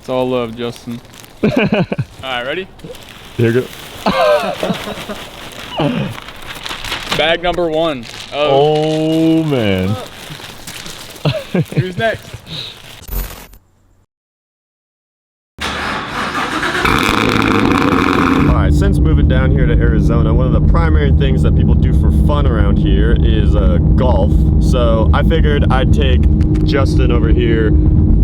It's all love, Justin. Alright, ready? Here you go. Bag number 1. Oh man. Who's next? Alright, since moving down here to Arizona, one of the primary things that people do for fun around here is golf. So I figured I'd take Justin over here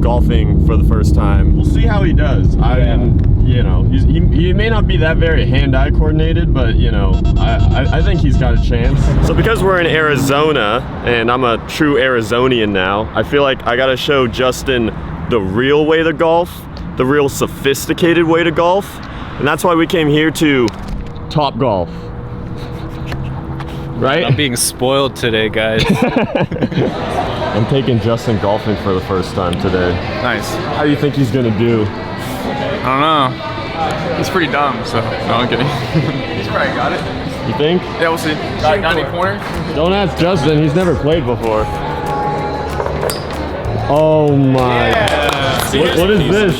golfing for the first time. We'll see how he does. You know, he may not be that very hand-eye coordinated, but you know, I think he's got a chance. So because we're in Arizona, and I'm a true Arizonian now, I feel like I gotta show Justin the real way to golf, the real sophisticated way to golf, and that's why we came here to Topgolf. Right? I'm being spoiled today, guys. I'm taking Justin golfing for the first time today. Nice. How do you think he's gonna do? I don't know. He's pretty dumb, so no, I'm kidding. He's probably got it. You think? Yeah, we'll see. Got any pointers? Don't ask Justin, he's never played before. Oh my. Yeah. What is this?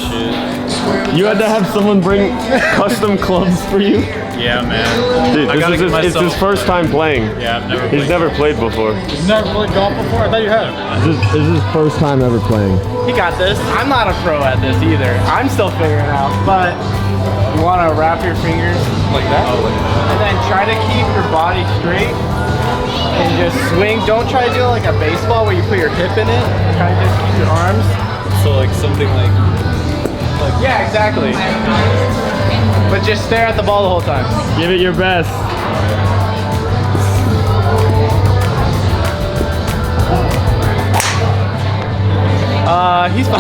You had to have someone bring custom clubs for you? Yeah, man. Dude, it's his first time playing. Yeah, He's never played before. You've never played golf before? I thought you had. This is his first time ever playing. He got this. I'm not a pro at this either. I'm still figuring it out. But you want to wrap your fingers like that. And then try to keep your body straight. And just swing. Don't try to do it like a baseball where you put your hip in it. Try to just keep your arms. So like something like Yeah, exactly. But just stare at the ball the whole time. Give it your best. He's fine.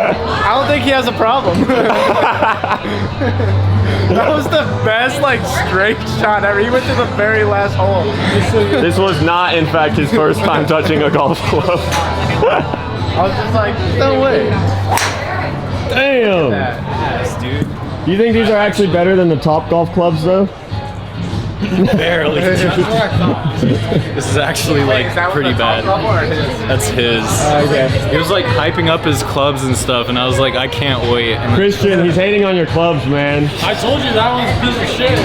I don't think he has a problem. That was the best, like, straight shot ever. He went to the very last hole. This was not, in fact, his first time touching a golf club. I was just like, no way. Damn. yes, dude. Do you think these are actually better than the Top Golf clubs, though? Barely. This is actually like pretty bad. That's his. Okay. He was like hyping up his clubs and stuff, and I was like, I can't wait. And Christian, he's hating on your clubs, man. I told you that one's a piece of shit.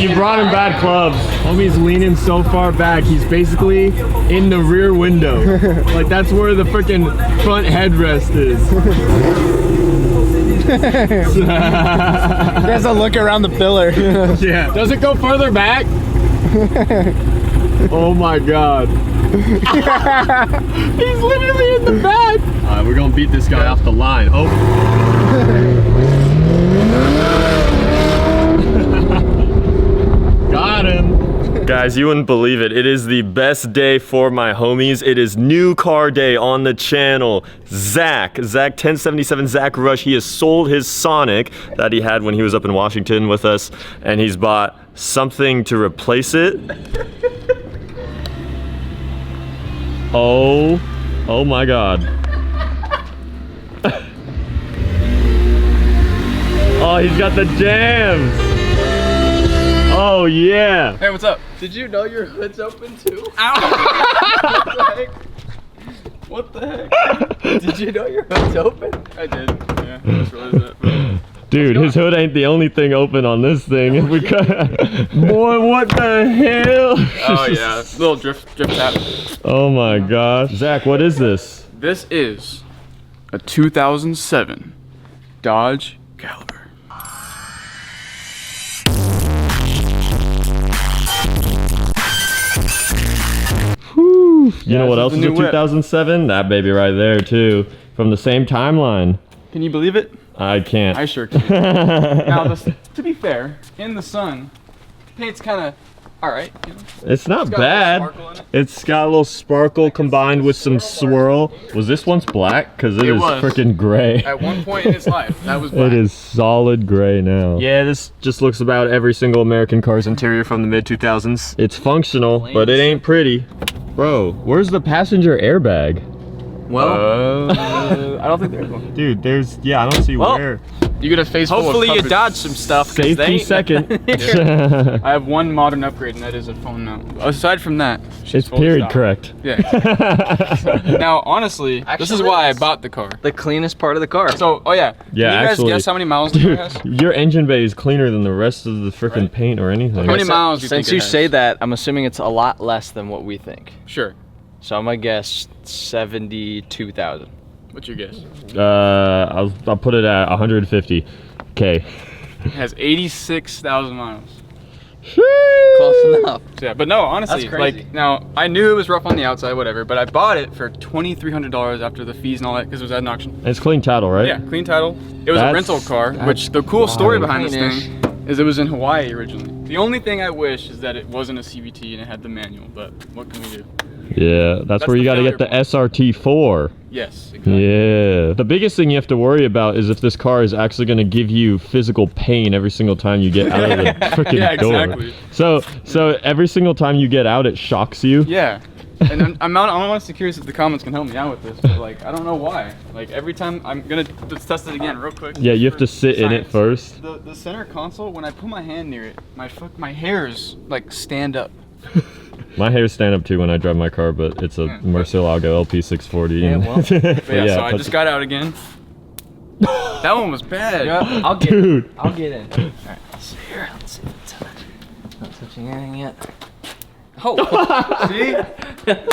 You brought him bad clubs. Homie's leaning so far back, he's basically in the rear window. Like, that's where the freaking front headrest is. There's a look around the pillar. Yeah. Does it go further back? Oh my god. He's literally in the back. Alright, we're gonna beat this guy off the line. Oh. Got him. Guys, you wouldn't believe it. It is the best day for my homies. It is new car day on the channel. Zach 1077 Zach Rush. He has sold his Sonic that he had when he was up in Washington with us, and he's bought something to replace it. Oh my god. Oh, he's got the jams. Oh yeah. Hey, what's up? Did you know your hood's open too? Ow! What the heck? Did you know your hood's open? I did. Yeah, I just realized that. Dude, his hood ain't the only thing open on this thing. If we boy, what the hell? Oh yeah, little drift tap. Oh my gosh. Zach, what is this? This is a 2007 Dodge Caliber. Whew. You know what this else is is a a new whip. 2007? That baby right there too. From the same timeline. Can you believe it? I can't. I sure can. Now, to be fair, in the sun, paint's kind of alright. You know? It's not got a little bad. sparkle in it. It's got a little sparkle combined with some swirl. Was this once black? Because it is was. freaking gray. At one point in its life, that was black. It is solid gray now. Yeah, this just looks about every single American car's interior from the mid-2000s. It's functional, but it ain't pretty. Bro, where's the passenger airbag? Well, I don't think there's one. Dude, I don't see Well, where. You get a face full of Hopefully you coverage. dodge some stuff. 'cause they Safety ain't second. I have one modern upgrade, and that is a phone mount. Aside from that, It's fully period stocked. correct. Yeah. Now, honestly, this is Actually, why I it's- bought the car. the cleanest part of the car. So, oh yeah. Yeah, Can you guys actually- guess how many miles the car Dude, has? your engine bay is cleaner than the rest of the freaking Right. paint or anything. How many miles do you Since think it you has? say that, I'm assuming it's a lot less than what we think. Sure. So I'm gonna guess 72,000. What's your guess? I'll put it at 150K. It has 86,000 miles. Close enough. So, yeah, but no, honestly, That's crazy. like now I knew it was rough on the outside, whatever, but I bought it for $2,300 after the fees and all that because it was at an auction. It's clean title, right? Yeah, clean title. It was a That's- rental car, that's which the cool story wild. behind this Cleanish. thing is it was in Hawaii originally. The only thing I wish is that it wasn't a CVT and it had the manual, but what can we do? Yeah, that's where you the got to get the failure SRT4. Yes, exactly. Yeah. The biggest thing you have to worry about is if this car is actually going to give you physical pain every single time you get out of the freaking Yeah, door. exactly. So every single time you get out, it shocks you. Yeah. And I'm honestly curious if the comments can help me out with this, but like I don't know why. Like every time let's test it again real quick. Yeah, you have to sit in it Science. first. The center console, when I put my hand near it, my hairs like stand up. My hairs stand up too when I drive my car, but it's a Murcielago LP640. Yeah, and- well. But yeah, so I but- just got out again. That one was bad. Yeah, I'll get Dude. in. I'll get in. Alright, let's see here. Let's see. Not touching anything yet. Oh, see?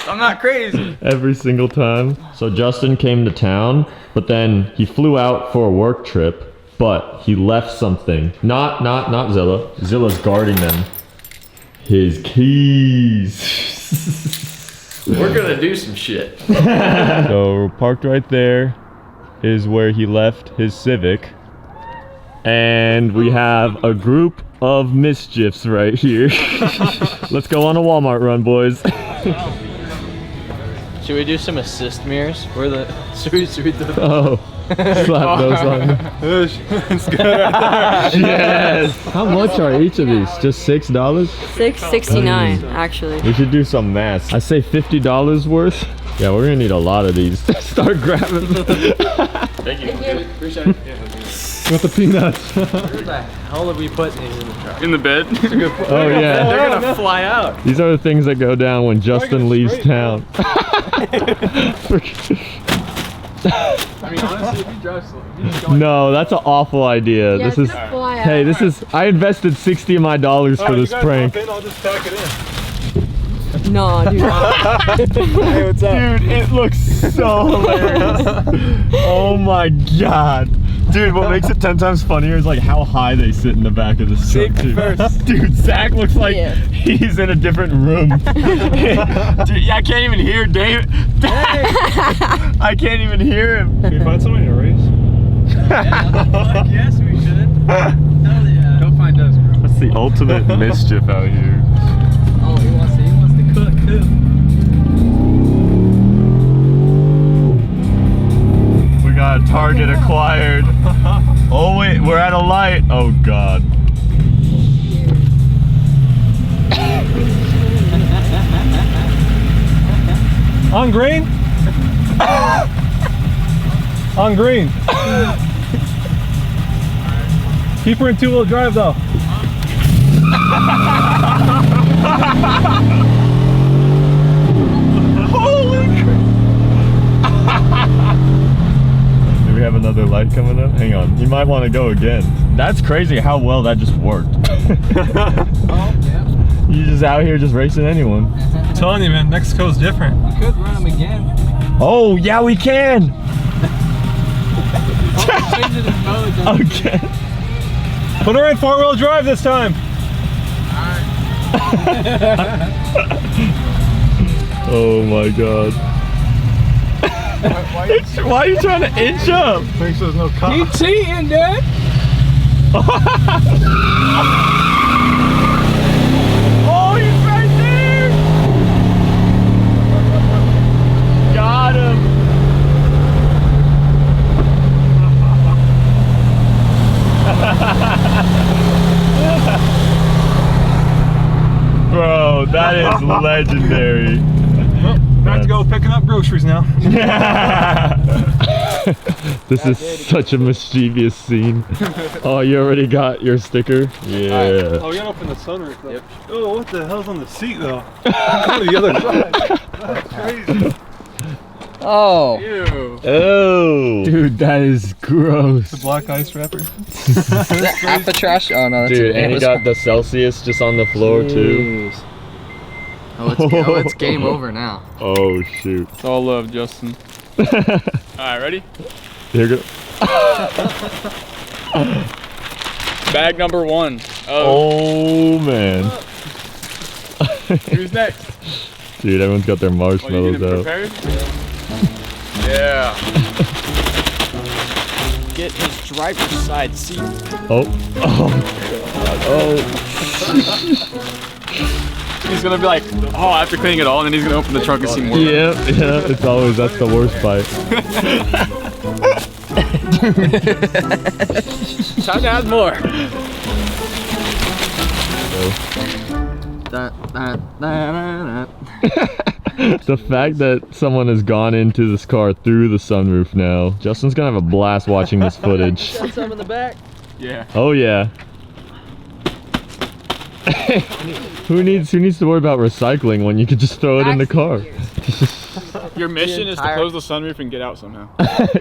I'm not crazy. Every single time. So Justin came to town, but then he flew out for a work trip, but he left something. Not Zilla. Zilla's guarding them. His keys. We're gonna do some shit. So parked right there is where he left his Civic. And we have a group of mischiefs right here. Let's go on a Walmart run, boys. Should we do some assist mirrors? Should we do the Oh, slap those on. It's good right there. Yes. How much are each of these? Just $6? $6.69 actually. We should do some math. I say $50 worth. Yeah, we're gonna need a lot of these. Start grabbing. Thank you. Appreciate it. With the peanuts. Where the hell are we putting these in the truck? In the bed. Oh yeah. They're gonna fly out. These are the things that go down when Justin leaves town. I mean, honestly, if you drive slow, if you just go No, that's an awful idea. Yeah, This it's is. gonna fly out. Hey, this is. I invested $60 of my dollars for this prank. I'll just pack it in. No, dude. Hey, what's up? Dude, it looks so hilarious. Oh my god. Dude, what makes it 10 times funnier is like how high they sit in the back of this truck, too. Dude, Zach looks like Yeah. he's in a different room. Dude, yeah, I can't even hear David. I can't even hear him. Can you find somebody to race? Yes, we should. Hell yeah. Go find us, bro. That's the ultimate mischief out here. Oh, he wants to cook too. We got a target acquired. Oh wait, we're at a light. Oh god. On green? On green. Keep her in two-wheel drive though. Holy crap. Do we have another light coming up? Hang on. You might want to go again. That's crazy how well that just worked. Oh, yeah. You just out here just racing anyone. I'm telling you, man, Mexico's different. We could run them again. Oh, yeah, we can. Change it in mode. Okay. Put her in four-wheel drive this time. Oh my god. Why are you trying to inch up? Make sure there's no cop. You cheating, dude? Oh, he's right there! Got him! Bro, that is legendary. Back to go picking up groceries now. This is such a mischievous scene. Oh, you already got your sticker? Yeah. Oh, we gotta open the sunroof though. Yep. Oh, what the hell's on the seat though? Go to the other side. That's crazy. Oh. Ew. Oh. Dude, that is gross. The black ice wrapper. Is that half the trash? Oh no, that's Dude, and he got the Celsius just on the floor too. Oh, it's game over now. Oh shoot. It's all love, Justin. Alright, ready? Here you go. Bag number 1. Oh man. Who's next? Dude, everyone's got their Oh, you marshmallows getting out. prepared? Yeah. Get his driver's side seat. Oh. Oh. Oh. He's gonna be like, oh, after cleaning it all, and then he's gonna open the trunk and see more. Yeah, yeah, it's always, that's the worst part. Time to add more. The fact that someone has gone into this car through the sunroof now. Justin's gonna have a blast watching this footage. Got some in the back. Yeah. Oh yeah. Who needs to worry about recycling when you can just throw it in the car? Your mission is to close the sunroof and get out somehow.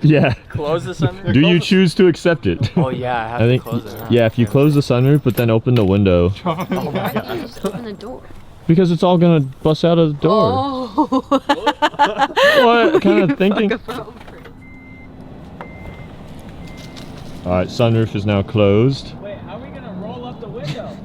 Yeah. Close the sunroof. Do you choose to accept it? Oh yeah, I have I think to close it. Huh? yeah, if you close the sunroof but then open the window. Why can't you just open the door? Because it's all gonna bust out of the door. Oh. What kind of thinking? Alright, sunroof is now closed. Wait, how are we gonna roll up the window?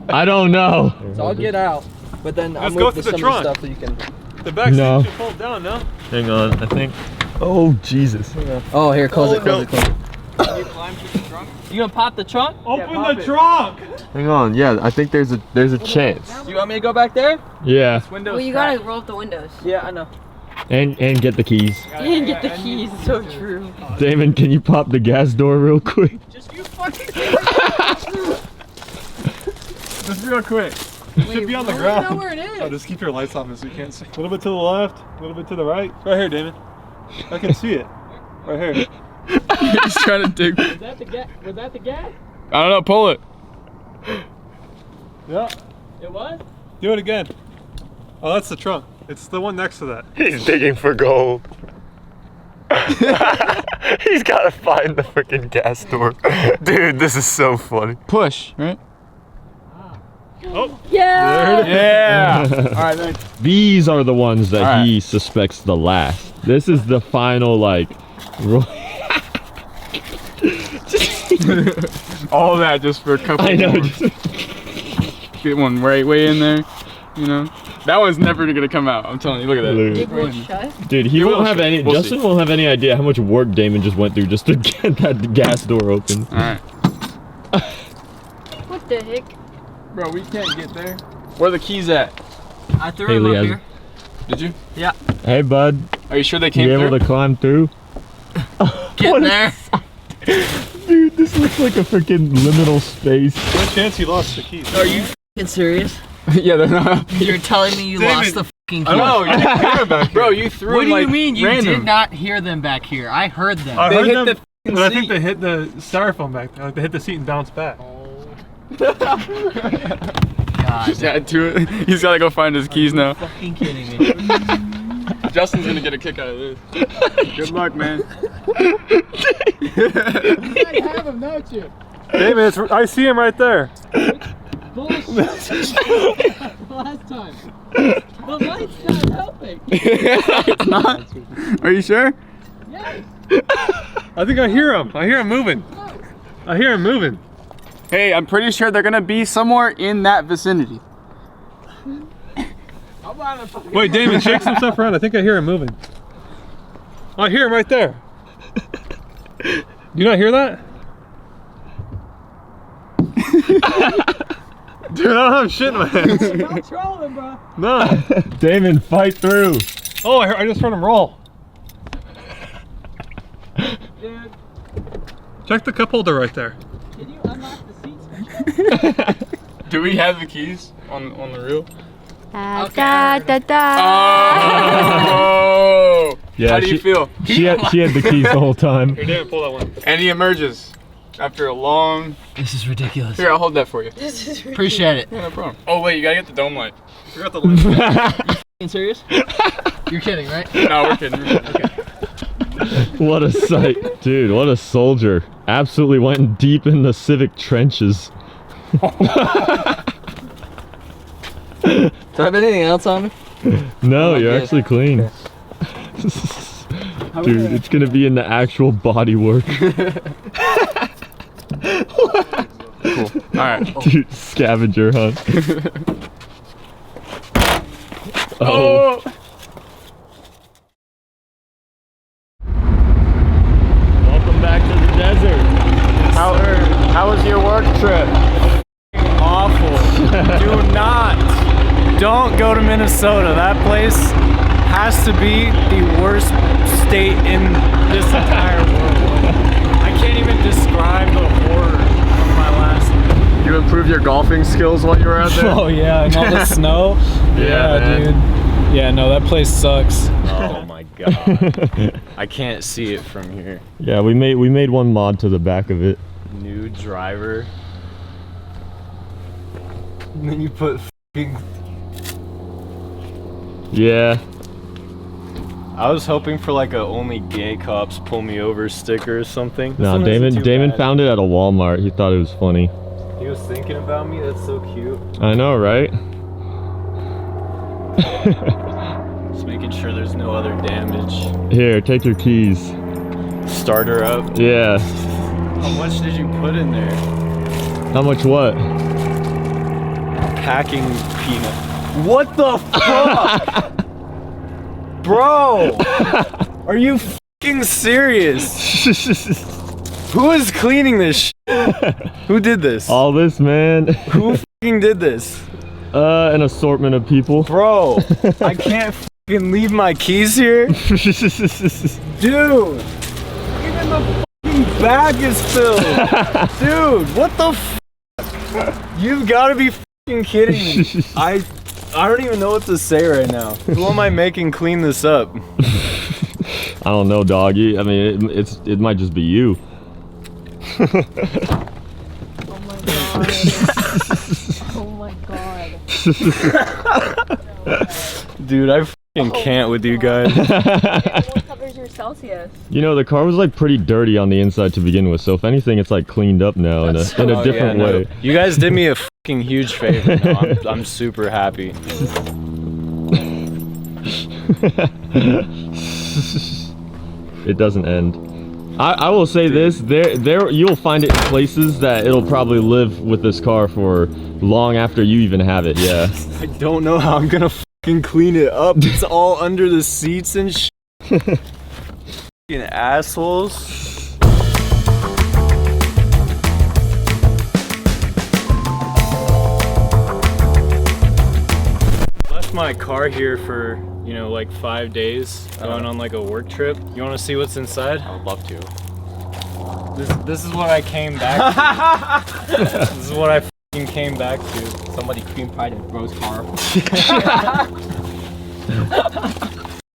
I don't know. So I'll get out, but then I'll Let's go move through the some of the trunk. stuff so you can. The back seat No. should fold down, no? Hang on, I think. Oh Jesus. Oh, here, close it, close it, close it. Can you climb through the trunk? You gonna pop the trunk? Open pop the it. trunk! Hang on, yeah, I think there's a chance. You want me to go back there? Yeah. Windows Well, you gotta roll up the windows. Yeah, I know. And get the keys. And get the keys. So true. Damon, can you pop the gas door real quick? Just you fucking Just real quick. It should be on the ground. know where it is. Oh, just keep your lights on so you can't see. A little bit to the left, a little bit to the right. Right here, Damon. I can see it. Right here. He's trying to dig. Was that the gas? Was that the gas? I don't know, pull it. Yeah. It was? Do it again. Oh, that's the trunk. It's the one next to that. He's digging for gold. He's gotta find the freaking gas door. Dude, this is so funny. Push, right? Oh, Yeah. Yeah. Alright, then. These are the ones that Alright. he suspects the last. This is the final, like, All that just for a couple I know. more. Get one way in there, you know? That one's never gonna come out, I'm telling you, look at that. Look. Big will shut. Dude, he It won't will have sh- any. we'll Justin see. won't have any idea how much work Damon just went through just to get that gas door open. Alright. What the heck? Bro, we can't get there. Where are the keys at? I threw Haley him up has- here. Did you? Hey, bud, Are you sure they came you through? able to climb through? Get in there. Dude, this looks like a freaking liminal space. good chance he lost the keys. Are you f***ing serious? Yeah, they're not. You're telling me you lost the f***ing keys? No, you didn't hear it back here. Bro, you threw What them do you like mean you random. did not hear them back here? I heard them. I They heard hit them, the but I think they hit the styrofoam back there. Like they hit the seat and bounced back. God, Just add to it. He's gotta go find his keys now. fucking kidding me. Justin's gonna get a kick out of this. Good luck, man. have them, don't you? Damon, I see him right there. Bullshit. Last time. The light's not helping. It's not? Are you sure? Yes. I think I hear him. I hear him moving. I hear him moving. Hey, I'm pretty sure they're gonna be somewhere in that vicinity. Wait, Damon, shake some stuff around. I think I hear him moving. I hear him right there. You not hear that? Dude, I don't have shit in my hands. Not trolling, bro. No. Damon, fight through. Oh, I just heard him roll. Dude, Check the cup holder right there. can you unlock the seats? Do we have the keys on the reel? Da, Okay. da, da, da. Oh! Yeah, How do you feel? She had the keys the whole time. Here, Dan, pull that one. And he emerges after a long. This is ridiculous. Here, I'll hold that for you. This is ridiculous. Appreciate it. Yeah, no problem. Oh wait, you gotta get the dome light. Forgot the lid. You serious? You're kidding, right? No, we're kidding. Okay. What a sight. Dude, what a soldier. Absolutely went deep in the civic trenches. Do I have anything else on me? No, you're good. actually clean. Dude, it's gonna be in the actual body work. Cool. Alright. Dude, scavenger hunt. Oh. Welcome back to the desert. How was your work trip? Awful. Don't go to Minnesota. That place has to be the worst state in this entire world. I can't even describe the horror of my last. You improved your golfing skills while you were out there? Oh yeah, and all the snow. Yeah, man. Dude. Yeah, no, that place sucks. Oh my god. I can't see it from here. Yeah, we made one mod to the back of it. New driver. And then you put f***ing... Yeah. I was hoping for like a only gay cops pull me over sticker or something. No, This one isn't too Damon bad. found it at a Walmart. He thought it was funny. He was thinking about me. That's so cute. I know, right? Just making sure there's no other damage. Here, take your keys. Start her up. Yeah. How much did you put in there? How much what? Packing peanut. What the fuck? Bro! Are you f***ing serious? Who is cleaning this shit? Who did this? All this, man. Who f***ing did this? An assortment of people. Bro, I can't f***ing leave my keys here? Dude! Even the f***ing bag is filled! Dude, what the f***? You've gotta be f***ing kidding me. I don't even know what to say right now. Who am I making clean this up? I don't know, doggy. I mean, it might just be you. Oh my god. Oh my god. Dude, I f***ing can't with you guys. What covers your Celsius? You know, the car was like pretty dirty on the inside to begin with, so if anything, it's like cleaned up now in a Oh, different yeah, no. way. You guys did me a f***ing huge favor. No, I'm super happy. It doesn't end. I will say this, there you'll find it in places that it'll probably live with this car for long after you even have it, yeah. I don't know how I'm gonna f***ing clean it up. It's all under the seats and shit. F***ing assholes. Left my car here for, you know, like 5 days, going on like a work trip. You wanna see what's inside? I would love to. This is what I came back to. This is what I f***ing came back to. Somebody cream pied in Bro's car.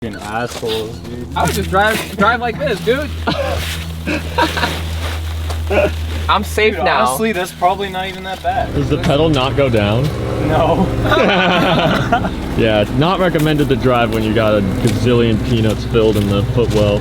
F***ing assholes, dude. I would just drive like this, dude. I'm safe Dude, now. honestly, that's probably not even that bad. Does the pedal not go down? No. Yeah, it's not recommended to drive when you got a gazillion peanuts filled in the footwell.